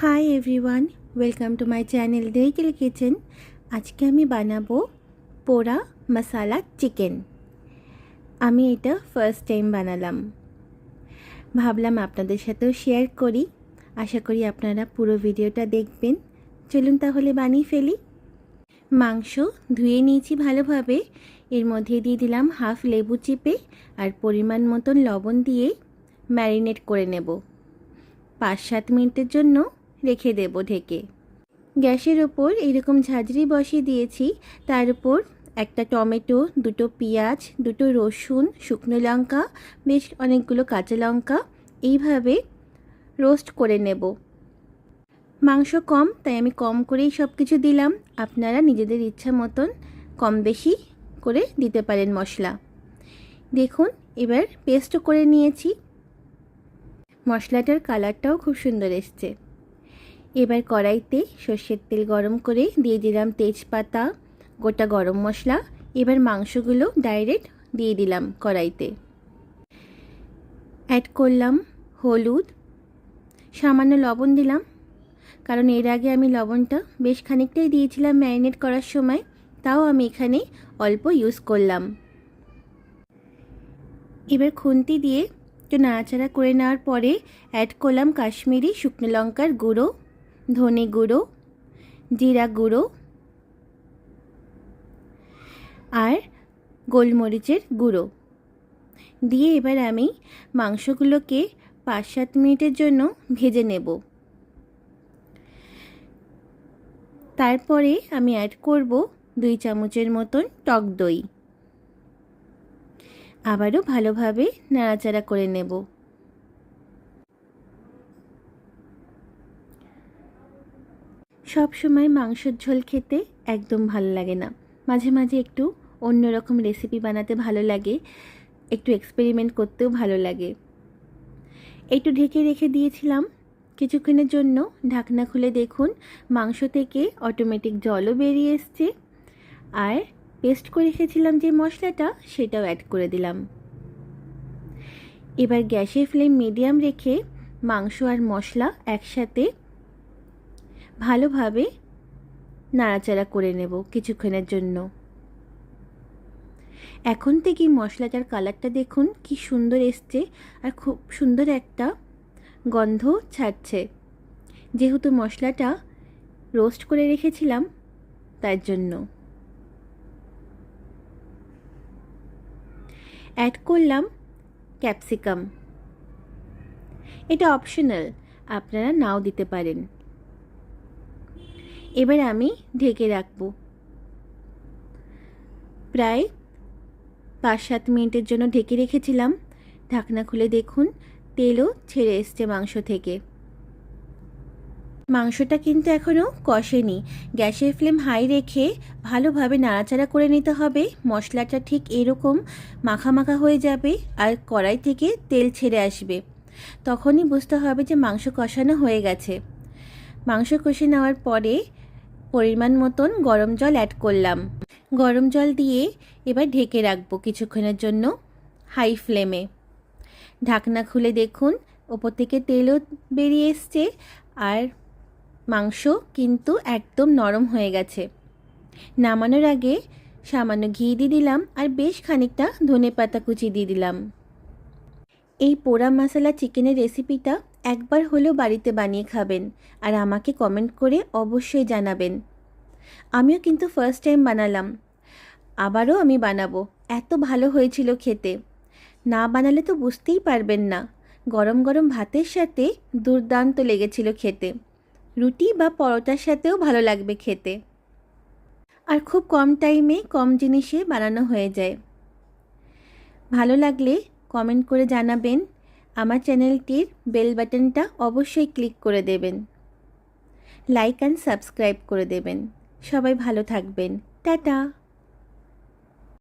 Hi everyone, welcome to my channel digital kitchen. আজকে আমি বানাবো পোড়া মশালা চিকেন। আমি এটা ফার্স্ট টাইম বানালাম, ভাবলাম আপনাদের সাথেও শেয়ার করি। আশা করি আপনারা পুরো ভিডিওটা দেখবেন। চলুন তাহলে বানিয়ে ফেলি। মাংস ধুয়ে নিয়েছি ভালোভাবে। এর মধ্যে দিয়ে দিলাম হাফ লেবু চিপে আর পরিমাণ মতন লবণ দিয়ে ম্যারিনেট করে নেব। 5-7 মিনিটের জন্য রেখে দেব ঢেকে। গ্যাসের ওপর এরকম ঝাঁঝরি বসিয়ে দিয়েছি। তার উপর একটা টমেটো, 2টো পেঁয়াজ, 2টো রসুন, শুকনো লঙ্কা, বেশ অনেকগুলো কাঁচা লঙ্কা এইভাবে রোস্ট করে নেব। মাংস কম, তাই আমি কম করেই সব কিছু দিলাম। আপনারা নিজেদের ইচ্ছা মতন কম বেশি করে দিতে পারেন মশলা। দেখুন, এবার পেস্টও করে নিয়েছি। মশলাটার কালারটাও খুব সুন্দর এসছে। এবার কড়াইতে সর্ষের তেল গরম করে দিয়ে দিলাম তেজপাতা, গোটা গরম মশলা। এবার মাংসগুলো ডাইরেক্ট দিয়ে দিলাম কড়াইতে। অ্যাড করলাম হলুদ, সামান্য লবণ দিলাম, কারণ এর আগে আমি লবণটা বেশ খানিকটাই দিয়েছিলাম ম্যারিনেট করার সময়, তাও আমি এখানে অল্প ইউজ করলাম। এবার খুন্তি দিয়ে একটু নাড়াচাড়া করে নেওয়ার পরে অ্যাড করলাম কাশ্মীরি শুকনো লঙ্কার গুঁড়ো, ধনে গুঁড়ো, জিরা গুঁড়ো আর গোলমরিচের গুঁড়ো দিয়ে এবার আমি মাংসগুলোকে 5-7 মিনিটের জন্য ভেজে নেব। তারপরে আমি অ্যাড করব 2 চামচের মতন টক দই। আবারও ভালোভাবে নাড়াচাড়া করে নেব। সব সময় মাংসের ঝোল খেতে একদম ভালো লাগে না, মাঝে মাঝে একটু অন্যরকম রেসিপি বানাতে ভালো লাগে, একটু এক্সপেরিমেন্ট করতেও ভালো লাগে। একটু ঢেকে রেখে দিয়েছিলাম কিছুক্ষণের জন্য। ঢাকনা খুলে দেখুন, মাংস থেকে অটোমেটিক জলও বেরিয়ে এসছে। আর পেস্ট করে রেখেছিলাম যে মশলাটা, সেটাও অ্যাড করে দিলাম। এবার গ্যাসের ফ্লেম মিডিয়াম রেখে মাংস আর মশলা একসাথে ভালোভাবে নাড়াচাড়া করে নেব কিছুক্ষণের জন্য। এখন থেকেই মশলাটার কালারটা দেখুন কি সুন্দর এসছে, আর খুব সুন্দর একটা গন্ধ ছাড়ছে। যেহেতু মশলাটা রোস্ট করে রেখেছিলাম তার জন্য। অ্যাড করলাম ক্যাপসিকাম। এটা অপশনাল, আপনারা নাও দিতে পারেন। এবার আমি ঢেকে রাখব। প্রায় 5-7 মিনিটের জন্য ঢেকে রেখেছিলাম। ঢাকনা খুলে দেখুন, তেলও ছেড়ে এসছে মাংস থেকে। মাংসটা কিন্তু এখনও কষেনি। গ্যাসের ফ্লেম হাই রেখে ভালোভাবে নাড়াচাড়া করে নিতে হবে। মশলাটা ঠিক এরকম মাখা মাখা হয়ে যাবে আর কড়াই থেকে তেল ছেড়ে আসবে, তখনই বুঝতে হবে যে মাংস কষানো হয়ে গেছে। মাংস কষে নেওয়ার পরে পরিমাণ মতন গরম জল অ্যাড করলাম। গরম জল দিয়ে এবার ঢেকে রাখবো কিছুক্ষণের জন্য হাই ফ্লেমে। ঢাকনা খুলে দেখুন, ওপর থেকে তেলও বেরিয়ে এসছে আর মাংস কিন্তু একদম নরম হয়ে গেছে। নামানোর আগে সামান্য ঘি দিয়ে দিলাম আর বেশ খানিকটা ধনেপাতা কুচি দিয়ে দিলাম। এই পোড়া মশলা চিকেনের রেসিপিটা একবার হলেও বাড়িতে বানিয়ে খাবেন আর আমাকে কমেন্ট করে অবশ্যই জানাবেন। আমিও কিন্তু ফার্স্ট টাইম বানালাম, আবারও আমি বানাবো। এত ভালো হয়েছিল খেতে, না বানালে তো বুঝতেই পারবেন না। গরম গরম ভাতের সাথে দুর্দান্ত লেগেছিল খেতে। রুটি বা পরোটার সাথেও ভালো লাগবে খেতে। আর খুব কম টাইমে কম জিনিসে বানানো হয়ে যায়। ভালো লাগলে কমেন্ট করে জানাবেন। আমার চ্যানেলটির বেল বাটনটা অবশ্যই ক্লিক করে দেবেন। লাইক অ্যান্ড সাবস্ক্রাইব করে দেবেন। সবাই ভালো থাকবেন। টাটা।